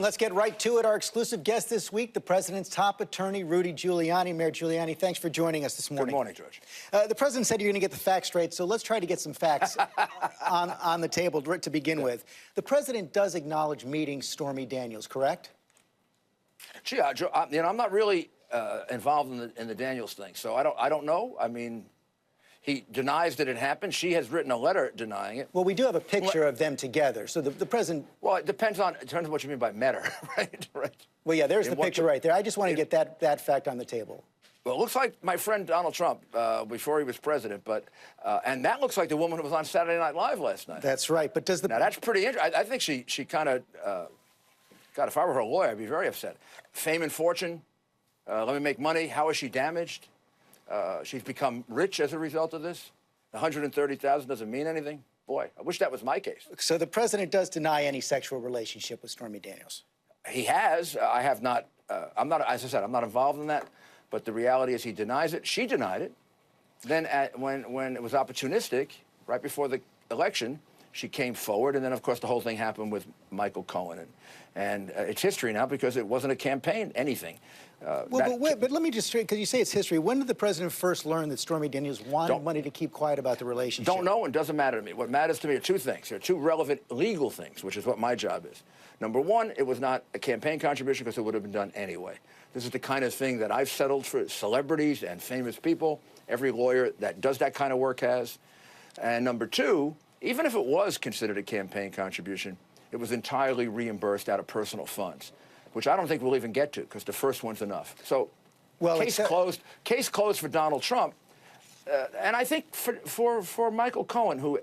Let's get right to it. Our exclusive guest this week, the president's top attorney, Rudy Giuliani. Mayor Giuliani, thanks for joining us this morning. Good morning, George. The president said you're going to get the facts straight, so let's try to get some facts on the table to begin with. The president does acknowledge meeting Stormy Daniels, correct? Gee, I'm not really involved in the Daniels thing, so I don't know. I mean, he denies that it happened. She has written a letter denying it. Well, we do have a picture of them together, so the president... Well, it depends on what you mean by met her, right? Well, yeah, there's the picture right there. I just want to get that fact on the table. Well, it looks like my friend Donald Trump before he was president, but and that looks like the woman who was on Saturday Night Live last night. That's right, but does the... Now, that's pretty interesting. I think she kind of... God, if I were her lawyer, I'd be very upset. Fame and fortune, let me make money. How is she damaged? She's become rich as a result of this. 130,000 doesn't mean anything. Boy, I wish that was my case. So the president does deny any sexual relationship with Stormy Daniels. He has. I have not. I'm not. As I said, I'm not involved in that. But the reality is, he denies it. She denied it. Then, when it was opportunistic, right before the election, she came forward, and then, of course, the whole thing happened with Michael Cohen, and it's history now because it wasn't a campaign, anything. But let me just, because you say it's history. When did the president first learn that Stormy Daniels wanted money to keep quiet about the relationship? Don't know, and doesn't matter to me. What matters to me are two things. There are two relevant legal things, which is what my job is. Number one, it was not a campaign contribution because it would have been done anyway. This is the kind of thing that I've settled for celebrities and famous people. Every lawyer that does that kind of work has. And number two, even if it was considered a campaign contribution, it was entirely reimbursed out of personal funds, which I don't think we'll even get to because the first one's enough. So, case closed. Case closed for Donald Trump, and I think for Michael Cohen, who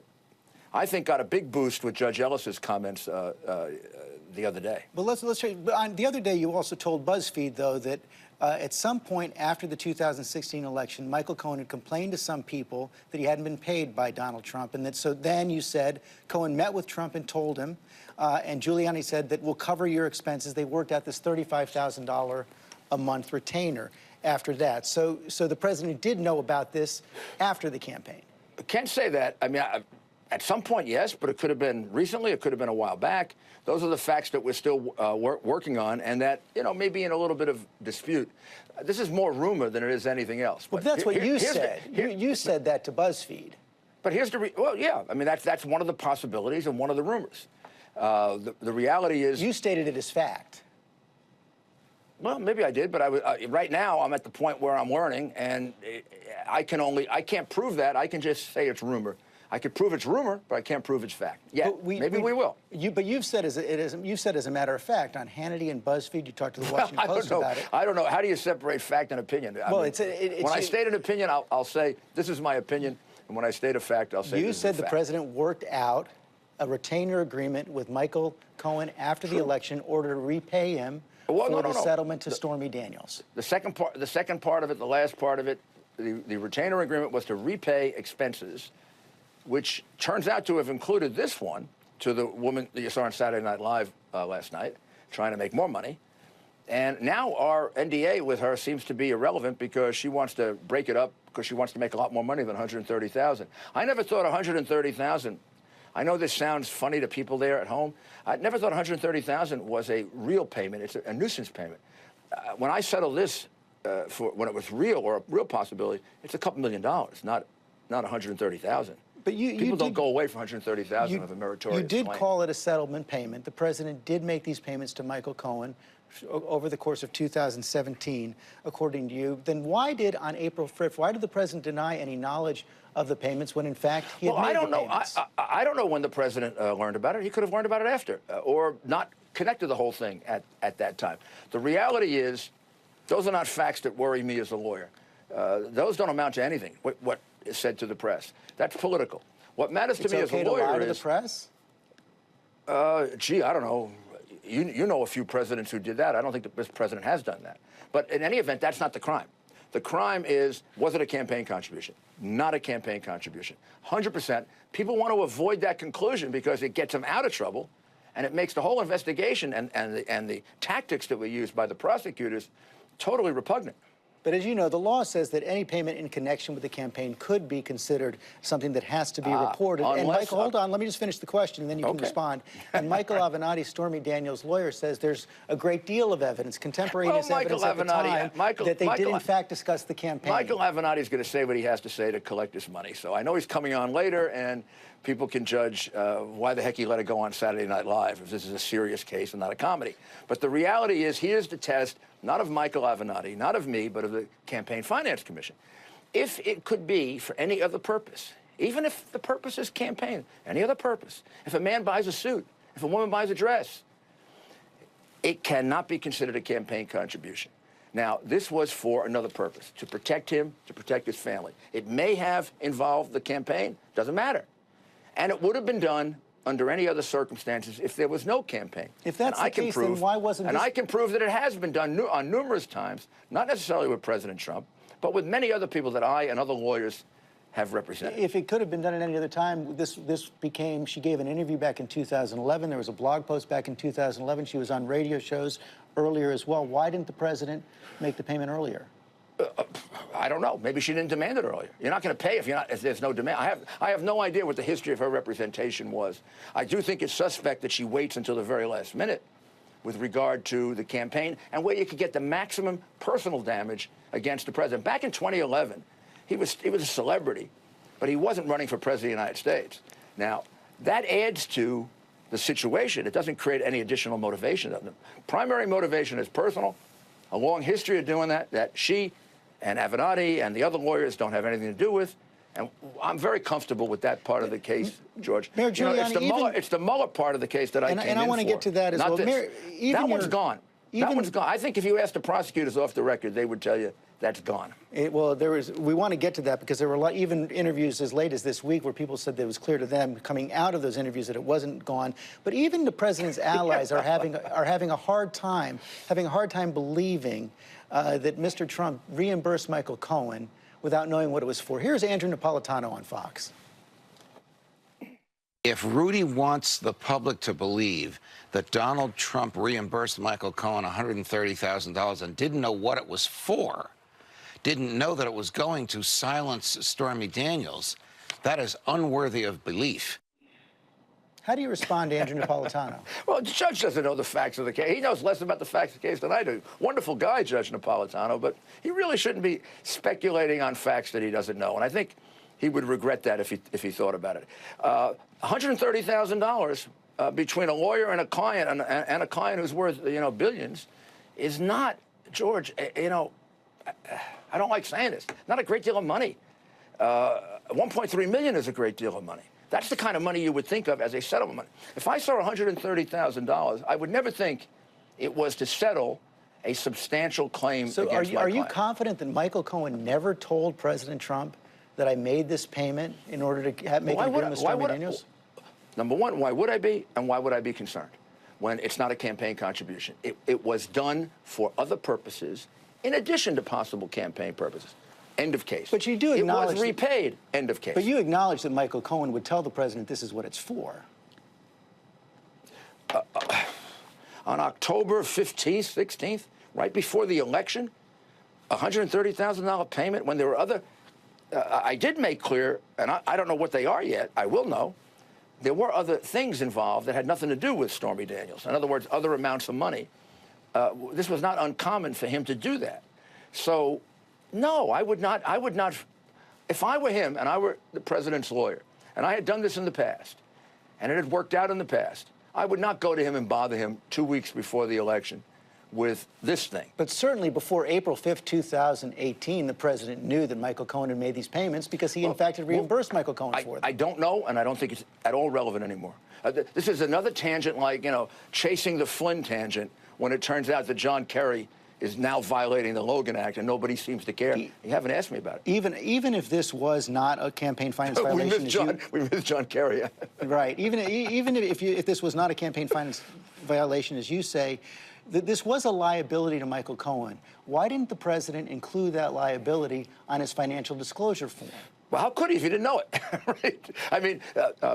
I think got a big boost with Judge Ellis's comments the other day. Well, let's show you. The other day, you also told BuzzFeed, though, that at some point after the 2016 election, Michael Cohen had complained to some people that he hadn't been paid by Donald Trump, and that so then you said Cohen met with Trump and told him, and Giuliani said that we'll cover your expenses. They worked out this $35,000 a month retainer after that. So the president did know about this after the campaign. I can't say that. I mean, at some point, yes, but it could have been recently. It could have been a while back. Those are the facts that we're still working on, and that, may be in a little bit of dispute. This is more rumor than it is anything else. Well, that's what you said. You said that to BuzzFeed. But here's well, yeah. I mean, that's one of the possibilities and one of the rumors. The reality is... You stated it as fact. Well, maybe I did, but right now I'm at the point where I'm learning, and I can't prove that. I can just say it's rumor. I could prove it's rumor, but I can't prove it's fact. Yeah, maybe we will. But you've said as a matter of fact on Hannity and BuzzFeed. You talked to the Washington Post about it. I don't know. How do you separate fact and opinion? Well, when I state an opinion, I'll say this is my opinion, and when I state a fact, I'll say you this said is a the fact. president worked out a retainer agreement with Michael Cohen after the election in order to repay him for the settlement to Stormy Daniels. The second part of it, the last part of it, the retainer agreement was to repay expenses, which turns out to have included this one to the woman that you saw on Saturday Night Live last night, trying to make more money. And now our NDA with her seems to be irrelevant because she wants to break it up because she wants to make a lot more money than $130,000. I never thought $130,000. I know this sounds funny to people there at home. I never thought $130,000 was a real payment. It's a nuisance payment. When I settled this when it was real or a real possibility, it's a couple $1 million, not $130,000. But people don't go away from $130,000 of a meritorious You did claim. call it a settlement payment. The president did make these payments to Michael Cohen over the course of 2017, according to you. Then why did, on April 5th, why did the president deny any knowledge of the payments when, in fact, he had made the payments? I don't know when the president learned about it. He could have learned about it after, or not connected the whole thing at that time. The reality is, those are not facts that worry me as a lawyer. Those don't amount to anything, what is said to the press. That's political. What matters to me as a lawyer to lie to the press? Gee, I don't know. You know a few presidents who did that. I don't think this president has done that. But in any event, that's not the crime. The crime is, was it a campaign contribution? Not a campaign contribution. 100%. People want to avoid that conclusion because it gets them out of trouble, and it makes the whole investigation and the tactics that were used by the prosecutors totally repugnant. But as you know, the law says that any payment in connection with the campaign could be considered something that has to be reported. And Michael, hold on, let me just finish the question, and then you can respond. And Michael Avenatti, Stormy Daniels' lawyer, says there's a great deal of evidence, contemporaneous evidence at the time, that they did in fact discuss the campaign. Michael Avenatti is going to say what he has to say to collect his money. So I know he's coming on later, and people can judge why the heck he let it go on Saturday Night Live if this is a serious case and not a comedy. But the reality is, here's the test, not of Michael Avenatti, not of me, but of the Campaign Finance Commission. If it could be for any other purpose, even if the purpose is campaign, any other purpose, if a man buys a suit, if a woman buys a dress, it cannot be considered a campaign contribution. Now, this was for another purpose, to protect him, to protect his family. It may have involved the campaign, doesn't matter. And it would have been done under any other circumstances if there was no campaign. If that's the case, then why wasn't this... And I can prove that it has been done on numerous times, not necessarily with President Trump, but with many other people that I and other lawyers have represented. If it could have been done at any other time, this became... She gave an interview back in 2011. There was a blog post back in 2011. She was on radio shows earlier as well. Why didn't the president make the payment earlier? I don't know. Maybe she didn't demand it earlier. You're not going to pay if there's no demand. I have no idea what the history of her representation was. I do think it's suspect that she waits until the very last minute with regard to the campaign and where you could get the maximum personal damage against the president. Back in 2011, he was a celebrity, but he wasn't running for president of the United States. Now, that adds to the situation. It doesn't create any additional motivation. The primary motivation is personal. A long history of doing that she and Avenatti and the other lawyers don't have anything to do with. And I'm very comfortable with that part of the case, George. Mayor Giuliani, it's the Mueller part of the case that I came in for. And I want to get to that as well. Mayor, that one's gone. That one's gone. I think if you asked the prosecutors off the record, they would tell you that's gone. Well, we want to get to that because there were even interviews as late as this week where people said that it was clear to them coming out of those interviews that it wasn't gone. But even the president's allies are having a hard time believing that Mr. Trump reimbursed Michael Cohen without knowing what it was for. Here's Andrew Napolitano on Fox. If Rudy wants the public to believe that Donald Trump reimbursed Michael Cohen $130,000 and didn't know what it was for, didn't know that it was going to silence Stormy Daniels, that is unworthy of belief. How do you respond to Andrew Napolitano? Well, the judge doesn't know the facts of the case. He knows less about the facts of the case than I do. Wonderful guy, Judge Napolitano, but he really shouldn't be speculating on facts that he doesn't know. And I think he would regret that if he thought about it. $130,000 between a lawyer and a client, and a client who's worth, billions, is not, George, I don't like saying this, not a great deal of money. $1.3 million is a great deal of money. That's the kind of money you would think of as a settlement money. If I saw $130,000, I would never think it was to settle a substantial claim against my client. So are you confident that Michael Cohen never told President Trump that I made this payment in order to make an agreement with Stormy Daniels? Number one, why would I be, and why would I be concerned when it's not a campaign contribution? It was done for other purposes in addition to possible campaign purposes. End of case. But you do acknowledge... It was repaid. End of case. But you acknowledge that Michael Cohen would tell the president this is what it's for. On October 15th, 16th, right before the election, $130,000 payment when there were other... I did make clear, and I don't know what they are yet, I will know, there were other things involved that had nothing to do with Stormy Daniels. In other words, other amounts of money. This was not uncommon for him to do that. So... no, I would not. If I were him and I were the president's lawyer and I had done this in the past and it had worked out in the past, I would not go to him and bother him 2 weeks before the election with this thing. But certainly before April 5th, 2018, the president knew that Michael Cohen had made these payments because he, in fact, had reimbursed Michael Cohen for them. I don't know, and I don't think it's at all relevant anymore. This is another tangent like, chasing the Flynn tangent when it turns out that John Kerry is now violating the Logan Act, and nobody seems to care. You haven't asked me about it. Even if this was not a campaign finance violation, we missed John Kerry. Right. Even if this was not a campaign finance violation, as you say, this was a liability to Michael Cohen. Why didn't the president include that liability on his financial disclosure form? Well, how could he if he didn't know it? Right? I mean,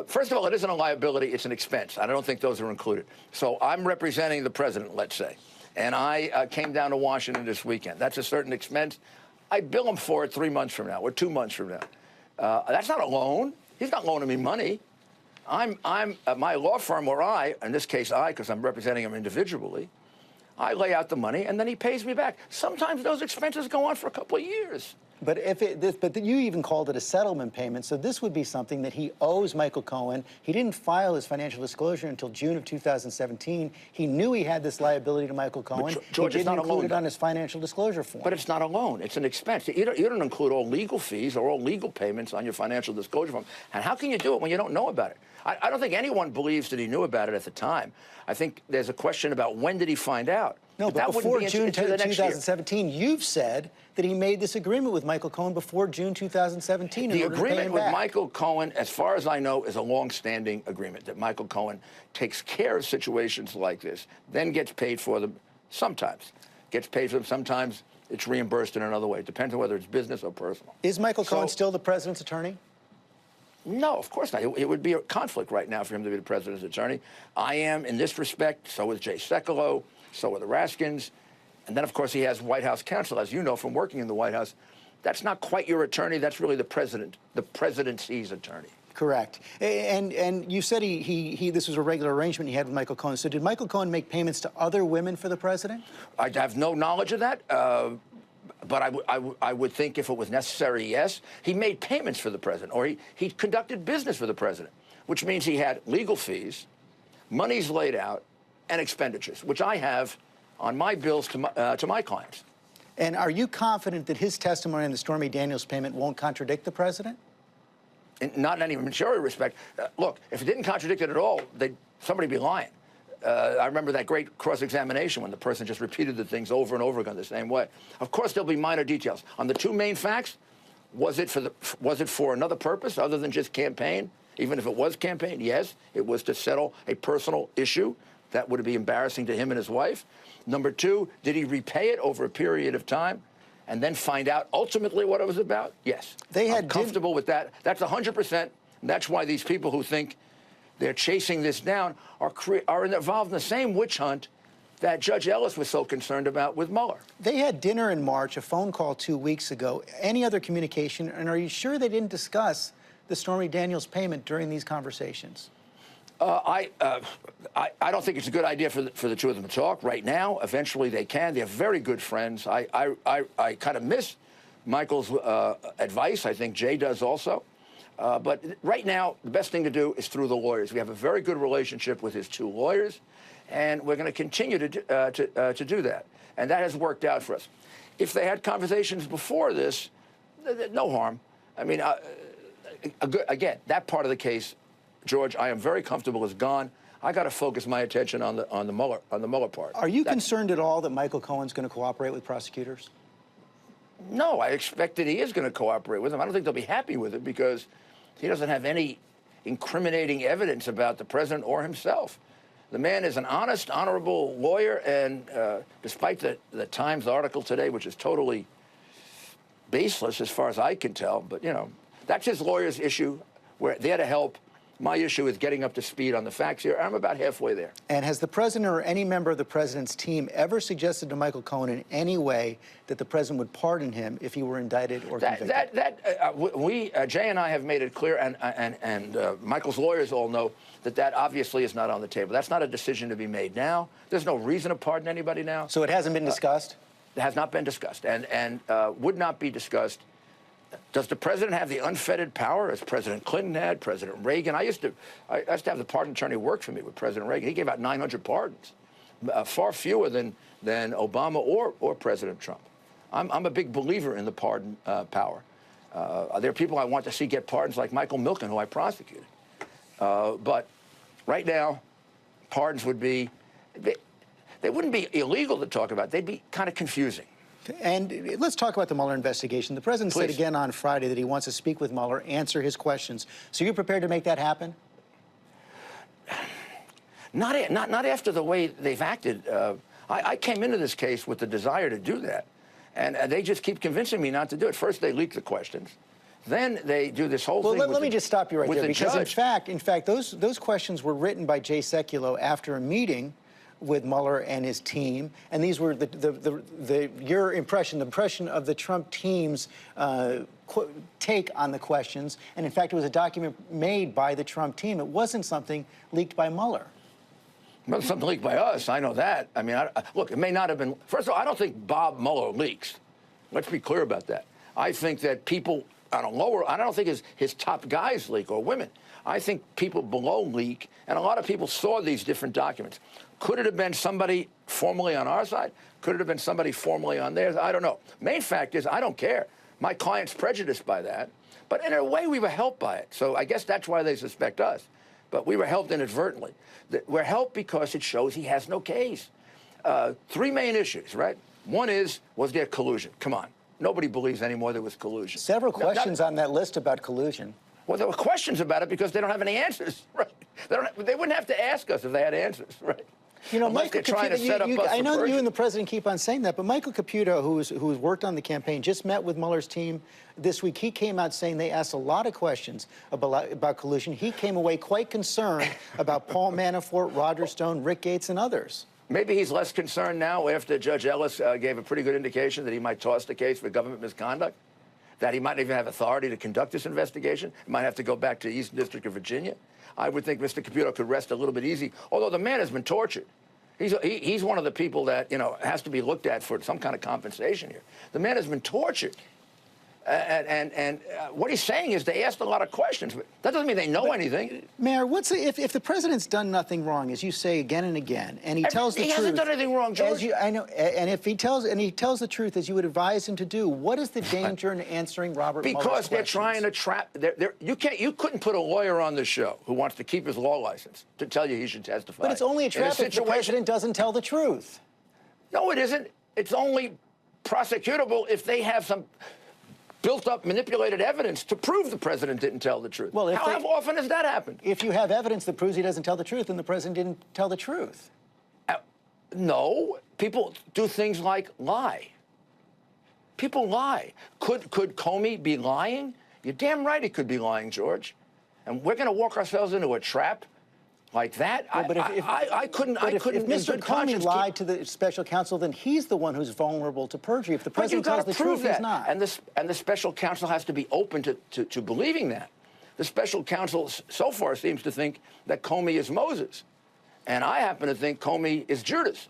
first of all, it isn't a liability, it's an expense. I don't think those are included. So I'm representing the president, let's say. and I came down to Washington this weekend. That's a certain expense. I bill him for it 3 months from now or 2 months from now. That's not a loan. He's not loaning me money. I'm my law firm, or in this case because I'm representing him individually, I lay out the money and then he pays me back. Sometimes those expenses go on for a couple of years. But but you even called it a settlement payment, so this would be something that he owes Michael Cohen. He didn't file his financial disclosure until June of 2017. He knew he had this liability to Michael Cohen. George, he it's didn't not a include loan, it on his financial disclosure form. But it's not a loan. It's an expense. You don't include all legal fees or all legal payments on your financial disclosure form. And how can you do it when you don't know about it? I don't think anyone believes that he knew about it at the time. I think there's a question about when did he find out. No, but that before be June the next 2017, you've said that he made this agreement with Michael Cohen before June 2017. The agreement with Michael Cohen, as far as I know, is a long-standing agreement that Michael Cohen takes care of situations like this, then gets paid for them sometimes. Gets paid for them sometimes. It's reimbursed in another way. It depends on whether it's business or personal. Is Michael Cohen still the president's attorney? No, of course not. It would be a conflict right now for him to be the president's attorney. I am in this respect. So is Jay Sekulow. So are the Raskins. And then, of course, he has White House counsel, as you know from working in the White House. That's not quite your attorney. That's really the presidency's attorney. Correct. And you said this was a regular arrangement he had with Michael Cohen. So did Michael Cohen make payments to other women for the president? I have no knowledge of that. But I would think if it was necessary, yes. He made payments for the president, or he conducted business for the president, which means he had legal fees, monies laid out, and expenditures, which I have on my bills to my clients. And are you confident that his testimony on the Stormy Daniels payment won't contradict the president? Not in any material respect. Look, if it didn't contradict it at all, somebody would be lying. I remember that great cross-examination when the person just repeated the things over and over again the same way. Of course, there'll be minor details. On the two main facts, was it for another purpose other than just campaign? Even if it was campaign, yes, it was to settle a personal issue that would be embarrassing to him and his wife. Number two, did he repay it over a period of time and then find out ultimately what it was about? Yes. I'm comfortable with that. That's 100%. That's why these people who think they're chasing this down are involved in the same witch hunt that Judge Ellis was so concerned about with Mueller. They had dinner in March, a phone call 2 weeks ago. Any other communication? And are you sure they didn't discuss the Stormy Daniels payment during these conversations? I don't think it's a good idea for the two of them to talk right now. Eventually they can. They're very good friends. I kind of miss Michael's advice. I think Jay does also. But right now, the best thing to do is through the lawyers. We have a very good relationship with his two lawyers, and we're going to continue to do that. And that has worked out for us. If they had conversations before this, no harm. I mean, again, that part of the case, George, I am very comfortable is gone. I got to focus my attention on the Mueller part. Are you concerned at all that Michael Cohen's going to cooperate with prosecutors? No, I expect that he is going to cooperate with them. I don't think they'll be happy with it because he doesn't have any incriminating evidence about the president or himself. The man is an honest, honorable lawyer, and despite the Times article today, which is totally baseless as far as I can tell, but, you know, that's his lawyer's issue. We're there to help. My issue is getting up to speed on the facts here. I'm about halfway there. And has the president or any member of the president's team ever suggested to Michael Cohen in any way that the president would pardon him if he were indicted or convicted? Jay and I have made it clear, and Michael's lawyers all know that obviously is not on the table. That's not a decision to be made now. There's no reason to pardon anybody now. So it hasn't been discussed? It has not been discussed, and would not be discussed. Does the president have the unfettered power as President Clinton had, President Reagan? I used to have the pardon attorney work for me with President Reagan. He gave out 900 pardons, far fewer than Obama or President Trump. I'm a big believer in the pardon power. There are people I want to see get pardons like Michael Milken, who I prosecuted. But right now, pardons would be, they wouldn't be illegal to talk about. They'd be kind of confusing. And let's talk about the Mueller investigation. The president said again on Friday that he wants to speak with Mueller, answer his questions. So you're prepared to make that happen? Not after the way they've acted. I came into this case with the desire to do that, and they just keep convincing me not to do it. First, they leak the questions. Then they do this whole thing. Well, let me just stop you right there, because in in fact, those questions were written by Jay Sekulow after a meeting with Mueller and his team, and these were your impression, the impression of the Trump team's take on the questions. And in fact, it was a document made by the Trump team. It wasn't something leaked by Mueller. Well, something leaked by us. I know that. I mean, look, it may not have been. First of all, I don't think Bob Mueller leaks. Let's be clear about that. I think that people on a lower, I don't think his top guys leak or women. I think people below leak, and a lot of people saw these different documents. Could it have been somebody formally on our side? Could it have been somebody formally on theirs? I don't know. Main fact is, I don't care. My client's prejudiced by that. But in a way, we were helped by it. So I guess that's why they suspect us. But we were helped inadvertently. We're helped because it shows he has no case. Three main issues, right? One is, was there collusion? Come on. Nobody believes anymore there was collusion. Several questions on that list about collusion. Well, there were questions about it because they don't have any answers, right? They wouldn't have to ask us if they had answers, right? You know, Unless Michael they're trying to set up us I know for that you perjury. and the president keep on saying that, but Michael Caputo, who's worked on the campaign, just met with Mueller's team this week. He came out saying they asked a lot of questions about collusion. He came away quite concerned about Paul Manafort, Roger Stone, Rick Gates, and others. Maybe he's less concerned now after Judge Ellis gave a pretty good indication that he might toss the case for government misconduct, that he might even have authority to conduct this investigation. He might have to go back to the Eastern District of Virginia. I would think Mr. Caputo could rest a little bit easy, although the man has been tortured. He's one of the people that, you know, has to be looked at for some kind of compensation here. The man has been tortured. And what he's saying is they asked a lot of questions. But that doesn't mean they know anything. Mayor, if the president's done nothing wrong, as you say again and again, and he tells the truth, he hasn't done anything wrong, George. I know, and if he tells the truth as you would advise him to do, what is the danger in answering Robert Mueller's Because they're questions? trying to trap. You couldn't put a lawyer on the show who wants to keep his law license to tell you he should testify. But it's only a trap if the president doesn't tell the truth. No, it isn't. It's only prosecutable if they have some built-up, manipulated evidence to prove the president didn't tell the truth. Well, how often has that happened? If you have evidence that proves he doesn't tell the truth, then the president didn't tell the truth. No, people do things like lie. People lie. Could Comey be lying? You're damn right he could be lying, George. And we're going to walk ourselves into a trap like that? Yeah, but I couldn't. If Mr. Comey lied to the special counsel, then he's the one who's vulnerable to perjury. If the president tells the truth, he's not. And the special counsel has to be open to believing that. The special counsel so far seems to think that Comey is Moses, and I happen to think Comey is Judas.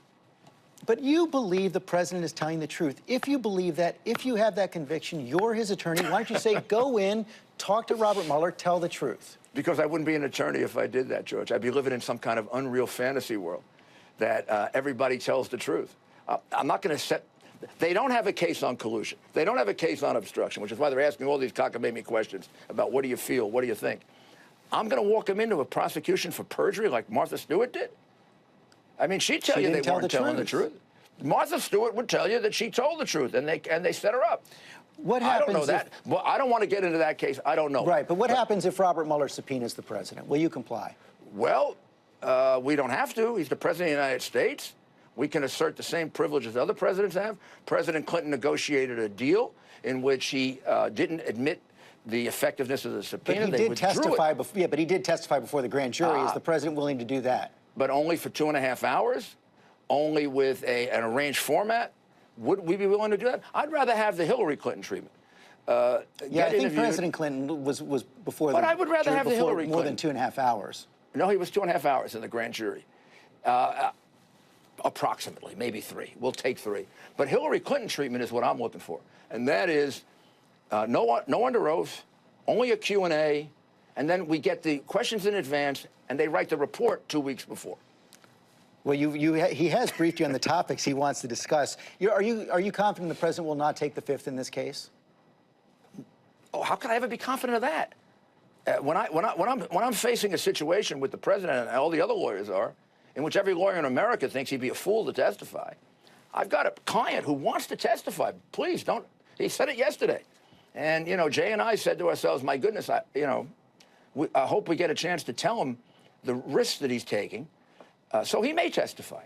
But you believe the president is telling the truth. If you believe that, if you have that conviction, you're his attorney. Why don't you say, go in, talk to Robert Mueller, tell the truth? Because I wouldn't be an attorney if I did that, George. I'd be living in some kind of unreal fantasy world that everybody tells the truth. I'm not going to set... They don't have a case on collusion. They don't have a case on obstruction, which is why they're asking all these cockamamie questions about what do you feel, what do you think. I'm going to walk them into a prosecution for perjury like Martha Stewart did? I mean, she'd tell you they weren't telling the truth. Martha Stewart would tell you that she told the truth, and they set her up. What happens? I don't know that. Well, I don't want to get into that case. I don't know. Right, but what happens if Robert Mueller subpoenas the president? Will you comply? Well, we don't have to. He's the president of the United States. We can assert the same privileges other presidents have. President Clinton negotiated a deal in which he didn't admit the effectiveness of the subpoena. But he did testify. Yeah, but he did testify before the grand jury. Is the president willing to do that? But only for 2.5 hours, only with an arranged format. Would we be willing to do that? I'd rather have the Hillary Clinton treatment. Yeah, I think President Clinton was before. But I would rather have the Hillary more Clinton. than 2.5 hours. No, he was 2.5 hours in the grand jury. Approximately, maybe 3. We'll take 3. But Hillary Clinton treatment is what I'm looking for, and that is no under oath, only a Q&A, and then we get the questions in advance, and they write the report 2 weeks before. Well, he has briefed you on the topics he wants to discuss. Are you confident the president will not take the Fifth in this case? Oh, how could I ever be confident of that? When I'm facing a situation with the president and all the other lawyers are, in which every lawyer in America thinks he'd be a fool to testify, I've got a client who wants to testify. Please don't. He said it yesterday, and you know, Jay and I said to ourselves, "My goodness, I hope we get a chance to tell him the risks that he's taking." So he may testify.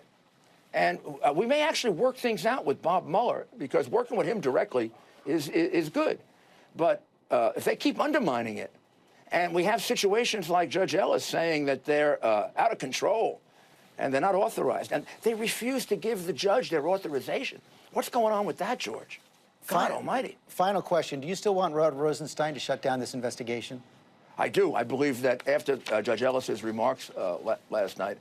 And we may actually work things out with Bob Mueller, because working with him directly is good. But if they keep undermining it, and we have situations like Judge Ellis saying that they're out of control, and they're not authorized. And they refuse to give the judge their authorization. What's going on with that, George? God almighty. Final question. Do you still want Rod Rosenstein to shut down this investigation? I do. I believe that after Judge Ellis's remarks last night,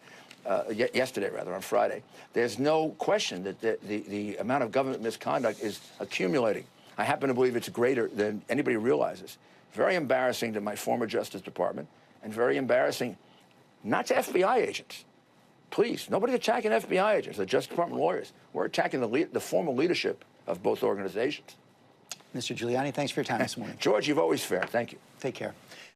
yesterday rather, on Friday, there's no question that the amount of government misconduct is accumulating. I happen to believe it's greater than anybody realizes. Very embarrassing to my former Justice Department, and very embarrassing not to FBI agents. Please, nobody's attacking FBI agents, the Justice Department lawyers. We're attacking the formal leadership of both organizations. Mr. Giuliani, thanks for your time this morning. George, you've always fair. Thank you. Take care.